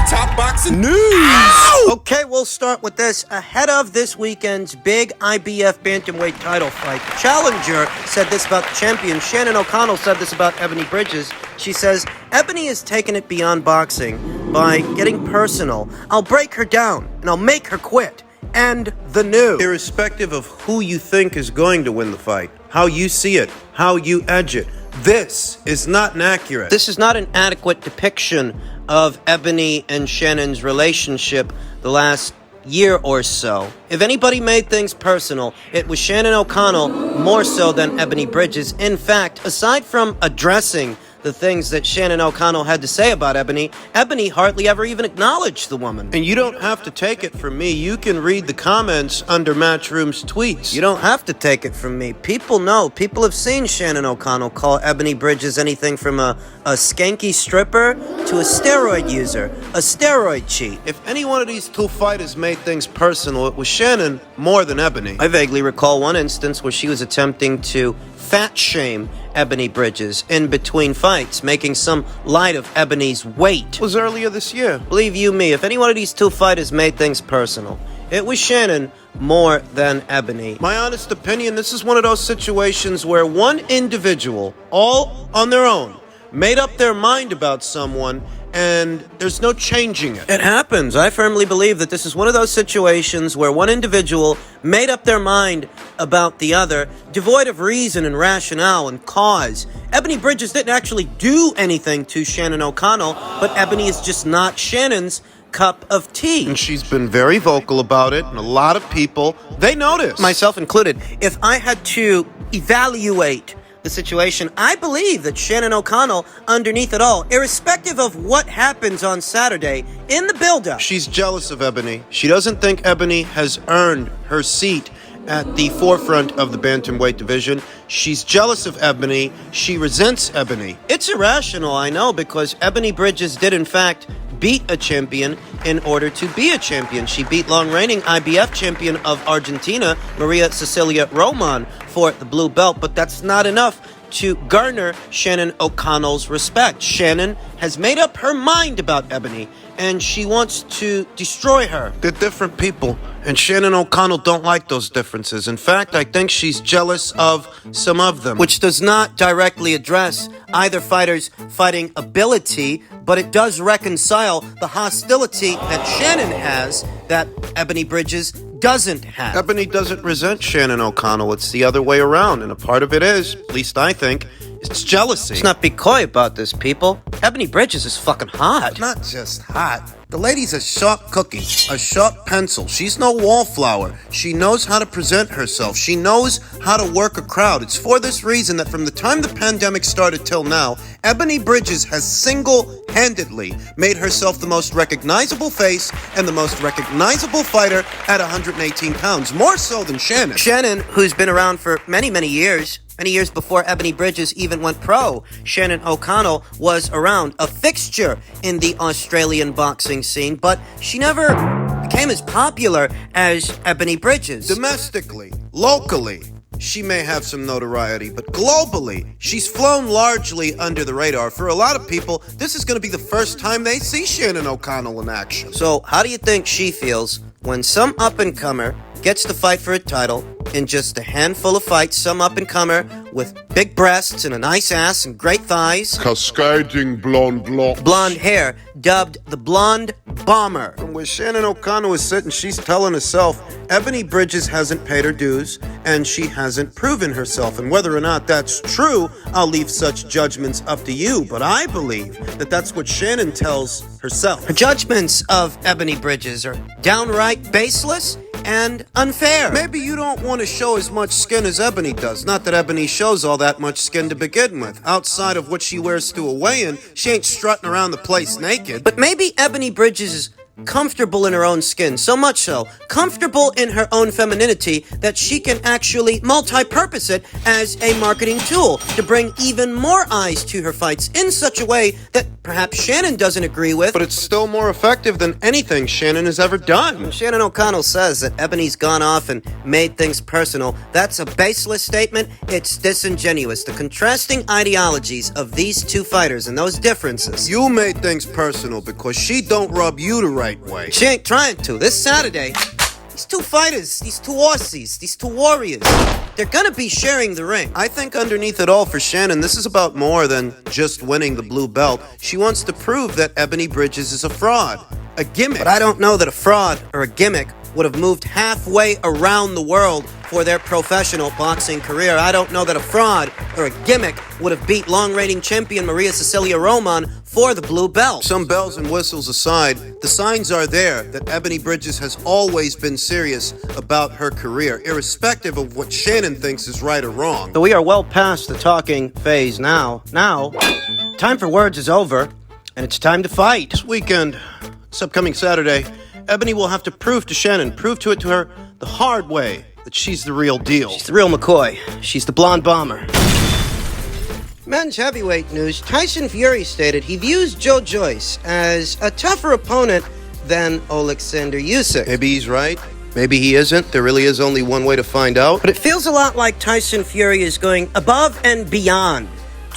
top boxing news. Ow! Okay, we'll start with this. Ahead of this weekend's big IBF bantamweight title fight, the challenger said this about the champion. Shannon O'Connell said this about Ebony Bridges. She says, Ebony has taken it beyond boxing by getting personal. I'll break her down, and I'll make her quit. And the new. Irrespective of who you think is going to win the fight, how you see it, how you edge it, this is not inaccurate. This is not an adequate depiction of Ebony and Shannon's relationship the last year or so. If anybody made things personal, it was Shannon O'Connell more so than Ebony Bridges. In fact, aside from addressing the things that Shannon O'Connell had to say about Ebony, Ebony hardly ever even acknowledged the woman. And you don't have to take it from me. You can read the comments under Matchroom's tweets. You don't have to take it from me. People know. People have seen Shannon O'Connell call Ebony Bridges anything from a skanky stripper to a steroid user, a steroid cheat. If any one of these two fighters made things personal, it was Shannon more than Ebony. I vaguely recall one instance where she was attempting to fat shame Ebony Bridges in between fights, making some light of Ebony's weight. It was earlier this year. Believe you me, if any one of these two fighters made things personal, it was Shannon more than Ebony. My honest opinion, this is one of those situations where one individual, all on their own, made up their mind about someone, and there's no changing it. It happens. I firmly believe that this is one of those situations where one individual made up their mind about the other, devoid of reason and rationale and cause. Ebony Bridges didn't actually do anything to Shannon O'Connell, but Ebony is just not Shannon's cup of tea. And she's been very vocal about it, and a lot of people, they notice. Myself included. If I had to evaluate the situation, I believe that Shannon O'Connell, underneath it all, irrespective of what happens on Saturday, in the build-up, she's jealous of Ebony. She doesn't think Ebony has earned her seat at the forefront of the bantamweight division. She's jealous of Ebony. She resents Ebony. It's irrational, I know, because Ebony Bridges did, in fact, beat a champion in order to be a champion. She beat long-reigning IBF champion of Argentina, Maria Cecilia Roman, for the blue belt, but that's not enough to garner Shannon O'Connell's respect. Shannon has made up her mind about Ebony, and she wants to destroy her. They're different people, and Shannon O'Connell don't like those differences. In fact, I think she's jealous of some of them. Which does not directly address either fighter's fighting ability, but it does reconcile the hostility that Shannon has that Ebony Bridges doesn't have. Ebony doesn't resent Shannon O'Connell. It's the other way around, and a part of it is, at least I think, it's jealousy. Let's not be coy about this, people. Ebony Bridges is fucking hot. Not just hot. The lady's a sharp cookie, a sharp pencil. She's no wallflower. She knows how to present herself. She knows how to work a crowd. It's for this reason that from the time the pandemic started till now, Ebony Bridges has single-handedly made herself the most recognizable face and the most recognizable fighter at 118 pounds, more so than Shannon. Shannon, who's been around for many years before Ebony Bridges even went pro, Shannon O'Connell was around, a fixture in the Australian boxing scene, but she never became as popular as Ebony Bridges. Domestically, locally, she may have some notoriety, but globally, she's flown largely under the radar. For a lot of people, this is going to be the first time they see Shannon O'Connell in action. So, how do you think she feels when some up-and-comer gets to fight for a title in just a handful of fights, some up-and-comer with big breasts and a nice ass and great thighs, Cascading blonde locks, blonde hair, dubbed the Blonde Bomber? From where Shannon O'Connell is sitting, she's telling herself Ebony Bridges hasn't paid her dues, and she hasn't proven herself. And whether or not that's true, I'll leave such judgments up to you. But I believe that that's what Shannon tells herself. Her judgments of Ebony Bridges are downright baseless and unfair. Maybe you don't want to show as much skin as Ebony does. Not that Ebony shows all that much skin to begin with. Outside of what she wears to a weigh-in, she ain't strutting around the place naked. But maybe Ebony Bridges' comfortable in her own skin, so much so, comfortable in her own femininity that she can actually multi-purpose it as a marketing tool to bring even more eyes to her fights in such a way that perhaps Shannon doesn't agree with. But it's still more effective than anything Shannon has ever done. When Shannon O'Connell says that Ebony's gone off and made things personal, that's a baseless statement. It's disingenuous. The contrasting ideologies of these two fighters and those differences. You made things personal because she don't rub you the right way. She ain't trying to. This Saturday, these two fighters, these two Aussies, these two warriors, they're gonna be sharing the ring. I think underneath it all for Shannon, this is about more than just winning the blue belt. She wants to prove that Ebony Bridges is a fraud, a gimmick. But I don't know that a fraud or a gimmick would have moved halfway around the world for their professional boxing career. I don't know that a fraud or a gimmick would have beat long-reigning champion Maria Cecilia Roman for the blue belt. Some bells and whistles aside, the signs are there that Ebony Bridges has always been serious about her career, irrespective of what Shannon thinks is right or wrong. So we are well past the talking phase now. Now, time for words is over, and it's time to fight. This weekend, this upcoming Saturday, Ebony will have to prove to Shannon, prove to her the hard way, that she's the real deal. She's the real McCoy. She's the blonde bomber. Men's heavyweight news. Tyson Fury stated he views Joyce as a tougher opponent than Alexander Usyk. Maybe he's right. Maybe he isn't. There really is only one way to find out. But it feels a lot like Tyson Fury is going above and beyond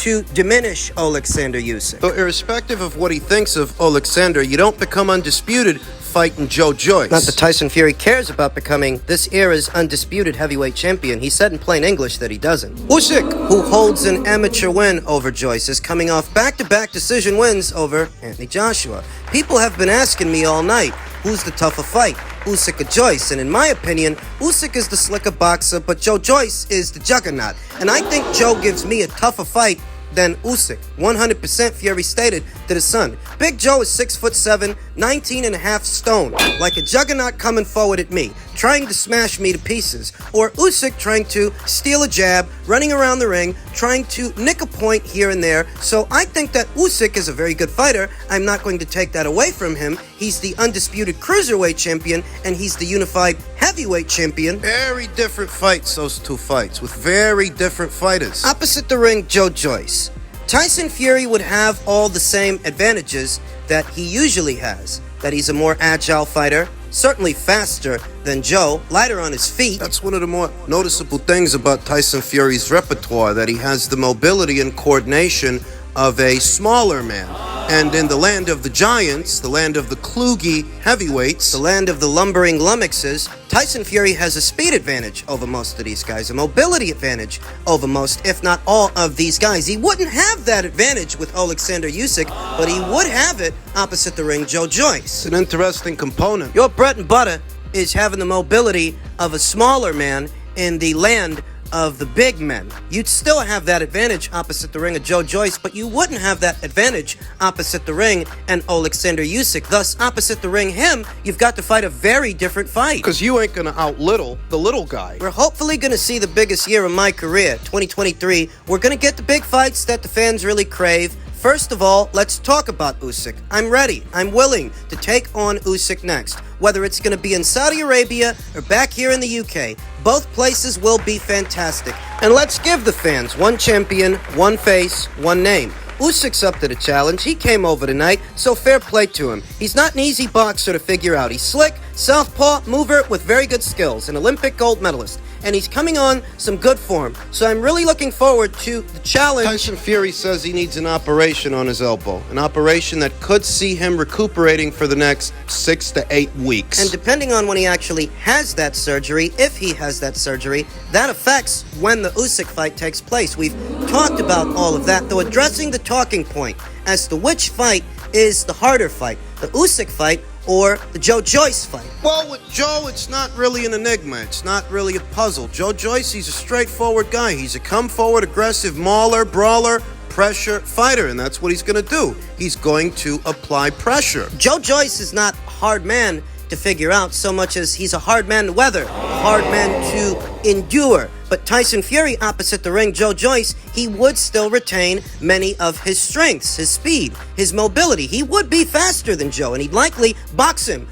to diminish Alexander Usyk. So irrespective of what he thinks of Alexander, you don't become undisputed fighting Joyce. Not that Tyson Fury cares about becoming this era's undisputed heavyweight champion. He said in plain English that he doesn't. Usyk, who holds an amateur win over Joyce, is coming off back-to-back decision wins over Anthony Joshua. People have been asking me all night, who's the tougher fight, Usyk or Joyce? And in my opinion, Usyk is the slicker boxer, but Joyce is the juggernaut. And I think Joe gives me a tougher fight than Usyk. 100% Fury stated to the Sun. Big Joe is 6'7", 19.5 stone, like a juggernaut coming forward at me, trying to smash me to pieces. Or Usyk trying to steal a jab, running around the ring, trying to nick a point here and there. So I think that Usyk is a very good fighter. I'm not going to take that away from him. He's the undisputed cruiserweight champion, and he's the unified heavyweight champion. Very different fights, those two fights, with very different fighters. Opposite the ring, Joyce. Tyson Fury would have all the same advantages that he usually has. That he's a more agile fighter, certainly faster than Joe, lighter on his feet. That's one of the more noticeable things about Tyson Fury's repertoire, that he has the mobility and coordination of a smaller man. And in the land of the giants, the land of the kludgy heavyweights, the land of the lumbering lummoxes, Tyson Fury has a speed advantage over most of these guys, a mobility advantage over most, if not all of these guys. He wouldn't have that advantage with Alexander Usyk, but he would have it opposite the ring, Joyce. It's an interesting component. Your bread and butter is having the mobility of a smaller man in the land of the big men. You'd still have that advantage opposite the ring of Joyce, but you wouldn't have that advantage opposite the ring and Alexander Usyk. Thus, opposite the ring him, you've got to fight a very different fight. Because you ain't gonna out-little the little guy. We're hopefully gonna see the biggest year of my career, 2023. We're gonna get the big fights that the fans really crave. First of all, let's talk about Usyk. I'm ready. I'm willing to take on Usyk next. Whether it's going to be in Saudi Arabia or back here in the UK, both places will be fantastic. And let's give the fans one champion, one face, one name. Usyk's up to the challenge. He came over tonight, so fair play to him. He's not an easy boxer to figure out. He's slick, southpaw, mover with very good skills, an Olympic gold medalist. And he's coming on some good form. So I'm really looking forward to the challenge. Tyson Fury says he needs an operation on his elbow. An operation that could see him recuperating for the next 6 to 8 weeks. And depending on when he actually has that surgery, if he has that surgery, that affects when the Usyk fight takes place. We've talked about all of that, though addressing the talking point as to which fight is the harder fight, the Usyk fight or the Joyce fight. Well, with Joe, it's not really an enigma. It's not really a puzzle. Joyce, he's a straightforward guy. He's a come-forward, aggressive mauler, brawler, pressure fighter, and that's what he's going to do. He's going to apply pressure. Joyce is not a hard man to figure out so much as he's a hard man to weather, a hard man to endure. But Tyson Fury, opposite the ring, Joe Joyce, he would still retain many of his strengths, his speed, his mobility. He would be faster than Joe, and he'd likely box him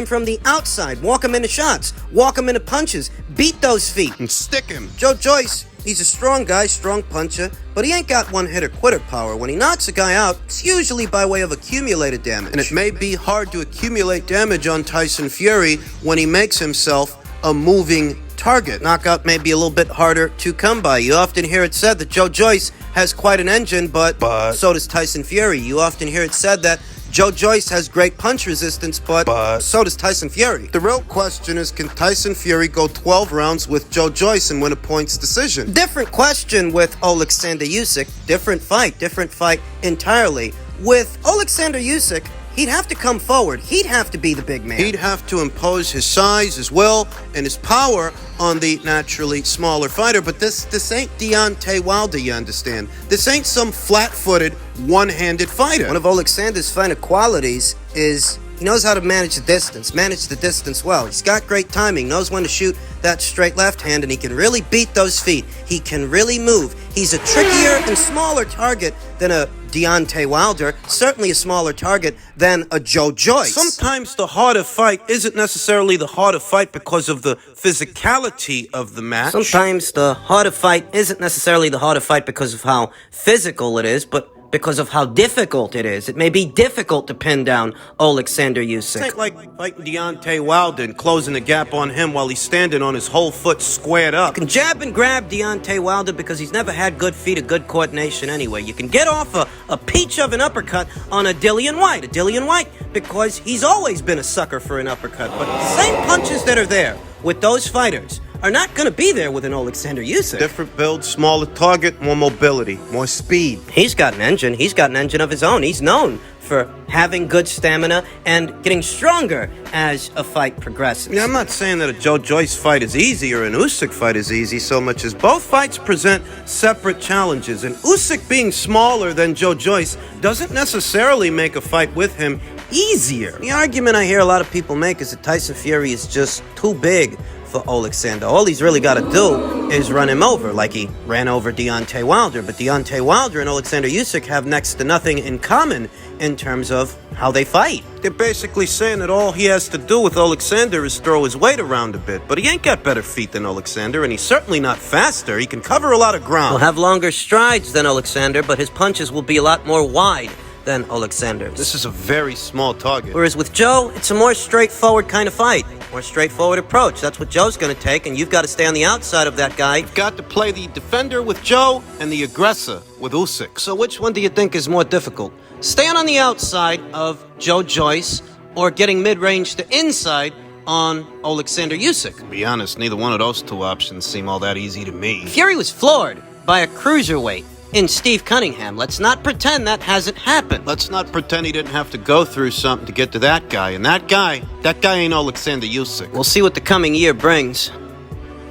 from the outside, walk him into shots, walk him into punches, beat those feet, And stick him. Joe Joyce, he's a strong guy, strong puncher, but he ain't got one-hitter-quitter power. When he knocks a guy out, it's usually by way of accumulated damage. And it may be hard to accumulate damage on Tyson Fury when he makes himself a moving target. Knockout may be a little bit harder to come by. You often hear it said that Joe Joyce has quite an engine, but so does Tyson Fury. You often hear it said that Joe Joyce has great punch resistance, but so does Tyson Fury. The real question is, can Tyson Fury go 12 rounds with Joe Joyce and win a points decision? Different question with Alexander Usyk. Different fight entirely. With Alexander Usyk, he'd have to come forward. He'd have to be the big man. He'd have to impose his size, his will, and his power on the naturally smaller fighter. But this ain't Deontay Wilder, you understand? This ain't some flat-footed, one-handed fighter. One of Alexander's finer qualities is he knows how to manage the distance well. He's got great timing, knows when to shoot that straight left hand, and he can really beat those feet. He can really move. He's a trickier and smaller target than a Deontay Wilder, certainly a smaller target than a Joe Joyce. Sometimes the harder fight isn't necessarily the harder fight because of the physicality of the match. Sometimes the harder fight isn't necessarily the harder fight because of how physical it is, but because of how difficult it is. It may be difficult to pin down Alexander Usyk. It's like fighting Deontay Wilder and closing the gap on him while he's standing on his whole foot squared up. You can jab and grab Deontay Wilder because he's never had good feet or good coordination anyway. You can get off a peach of an uppercut on a Dillian White because he's always been a sucker for an uppercut. But the same punches that are there with those fighters are not going to be there with an Alexander Usyk. Different build, smaller target, more mobility, more speed. He's got an engine. He's got an engine of his own. He's known for having good stamina and getting stronger as a fight progresses. Yeah, I'm not saying that a Joe Joyce fight is easy or an Usyk fight is easy so much as both fights present separate challenges. And Usyk being smaller than Joe Joyce doesn't necessarily make a fight with him easier. The argument I hear a lot of people make is that Tyson Fury is just too big for Alexander. All he's really got to do is run him over, like he ran over Deontay Wilder. But Deontay Wilder and Alexander Usyk have next to nothing in common in terms of how they fight. They're basically saying that all he has to do with Alexander is throw his weight around a bit. But he ain't got better feet than Alexander, and he's certainly not faster. He can cover a lot of ground. He'll have longer strides than Alexander, but his punches will be a lot more wide than Alexander's. This is a very small target. Whereas with Joe, it's a more straightforward kind of fight. More straightforward approach. That's what Joe's going to take, and you've got to stay on the outside of that guy. You've got to play the defender with Joe and the aggressor with Usyk. So which one do you think is more difficult? Staying on the outside of Joe Joyce or getting mid-range to inside on Alexander Usyk? To be honest, neither one of those two options seem all that easy to me. Fury was floored by a cruiserweight in Steve Cunningham. Let's not pretend that hasn't happened. Let's not pretend he didn't have to go through something to get to that guy. And that guy ain't Alexander Usyk. We'll see what the coming year brings.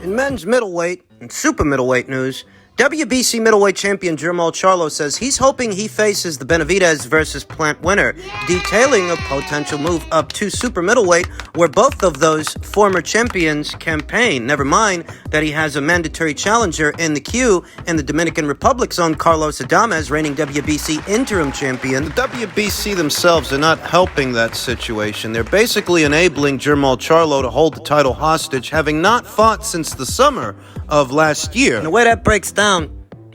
In men's middleweight and super middleweight news, WBC middleweight champion Jermall Charlo says he's hoping he faces the Benavidez versus Plant winner, detailing a potential move up to super middleweight where both of those former champions campaign. Never mind that he has a mandatory challenger in the queue in the Dominican Republic's own Carlos Adames, reigning WBC interim champion. The WBC themselves are not helping that situation. They're basically enabling Jermall Charlo to hold the title hostage, having not fought since the summer of last year. And the way that breaks down,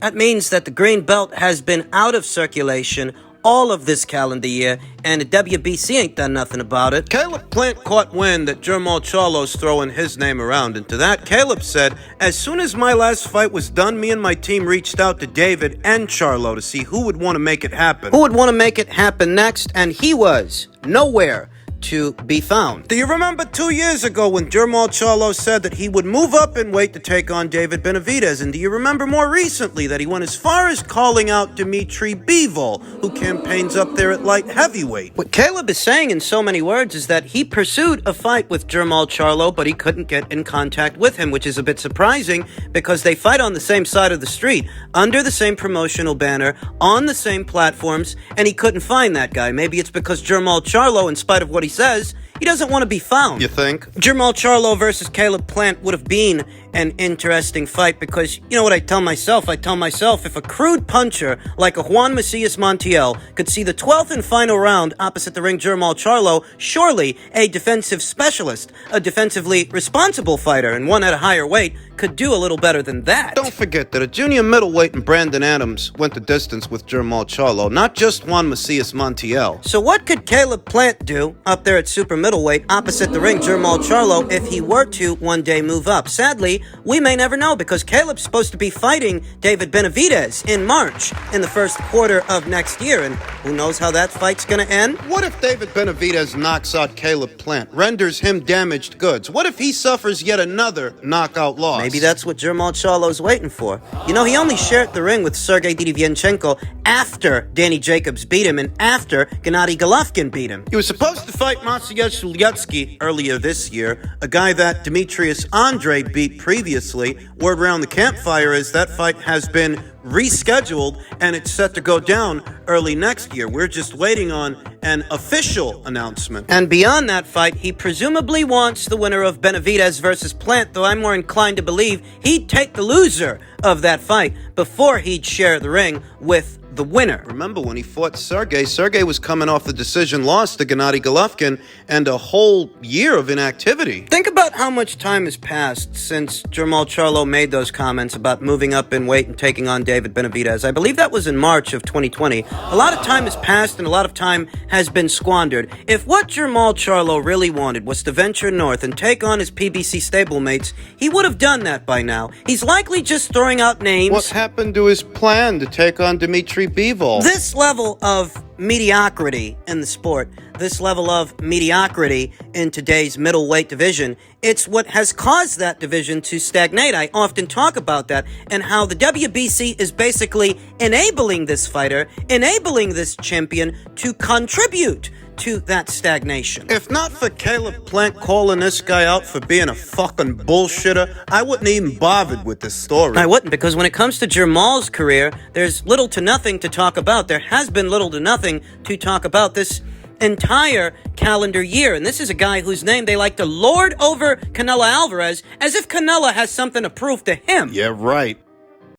that means that the green belt has been out of circulation all of this calendar year, and the WBC ain't done nothing about it. Caleb Plant caught wind that Jermall Charlo's throwing his name around, and to that, Caleb said, "As soon as my last fight was done, me and my team reached out to David and Charlo to see who would want to make it happen." Who would want to make it happen next? And he was nowhere to be found. Do you remember 2 years ago when Jermall Charlo said that he would move up in weight to take on David Benavidez? And do you remember more recently that he went as far as calling out Dimitri Bivol, who campaigns up there at light heavyweight? What Caleb is saying in so many words is that he pursued a fight with Jermall Charlo, but he couldn't get in contact with him, which is a bit surprising because they fight on the same side of the street, under the same promotional banner, on the same platforms, and he couldn't find that guy. Maybe it's because Jermall Charlo, in spite of what he says, he doesn't want to be found. You think? Jermall Charlo versus Caleb Plant would have been an interesting fight because, you know what I tell myself? I tell myself if a crude puncher like a Juan Macias Montiel could see the 12th and final round opposite the ring Jermall Charlo, surely a defensive specialist, a defensively responsible fighter, and one at a higher weight could do a little better than that. Don't forget that a junior middleweight and Brandon Adams went the distance with Jermall Charlo, not just Juan Macias Montiel. So what could Caleb Plant do up there at super middleweight opposite the ring Jermall Charlo if he were to one day move up? Sadly, we may never know because Caleb's supposed to be fighting David Benavidez in March in the first quarter of next year, and who knows how that fight's gonna end? What if David Benavidez knocks out Caleb Plant, renders him damaged goods? What if he suffers yet another knockout loss? Maybe that's what Jermall Charlo's waiting for. You know, he only shared the ring with Sergey Didivianchenko after Danny Jacobs beat him and after Gennady Golovkin beat him. He was supposed to fight Maciej Suliecki earlier this year, a guy that Demetrius Andre beat previously. Word around the campfire is that fight has been rescheduled and it's set to go down early next year. We're just waiting on an official announcement. And beyond that fight, he presumably wants the winner of Benavidez versus Plant, though I'm more inclined to believe he'd take the loser of that fight before he'd share the ring with the winner. Remember when he fought Sergey? Sergey was coming off the decision loss to Gennady Golovkin and a whole year of inactivity. Think about how much time has passed since Jermall Charlo made those comments about moving up in weight and taking on David Benavidez. I believe that was in March of 2020. A lot of time has passed and a lot of time has been squandered. If what Jermall Charlo really wanted was to venture north and take on his PBC stablemates, he would have done that by now. He's likely just throwing out names. What happened to his plan to take on Dmitry Bivol? This level of mediocrity in the sport, this level of mediocrity in today's middleweight division, it's what has caused that division to stagnate. I often talk about that and how the WBC is basically enabling this fighter, enabling this champion to contribute to that stagnation. If not for Caleb Plant calling this guy out for being a fucking bullshitter, I wouldn't even bothered with this story. I wouldn't, because when it comes to Jermall's career, there's little to nothing to talk about. There has been little to nothing to talk about this entire calendar year. And this is a guy whose name they like to lord over Canelo Alvarez as if Canelo has something to prove to him. Yeah, right.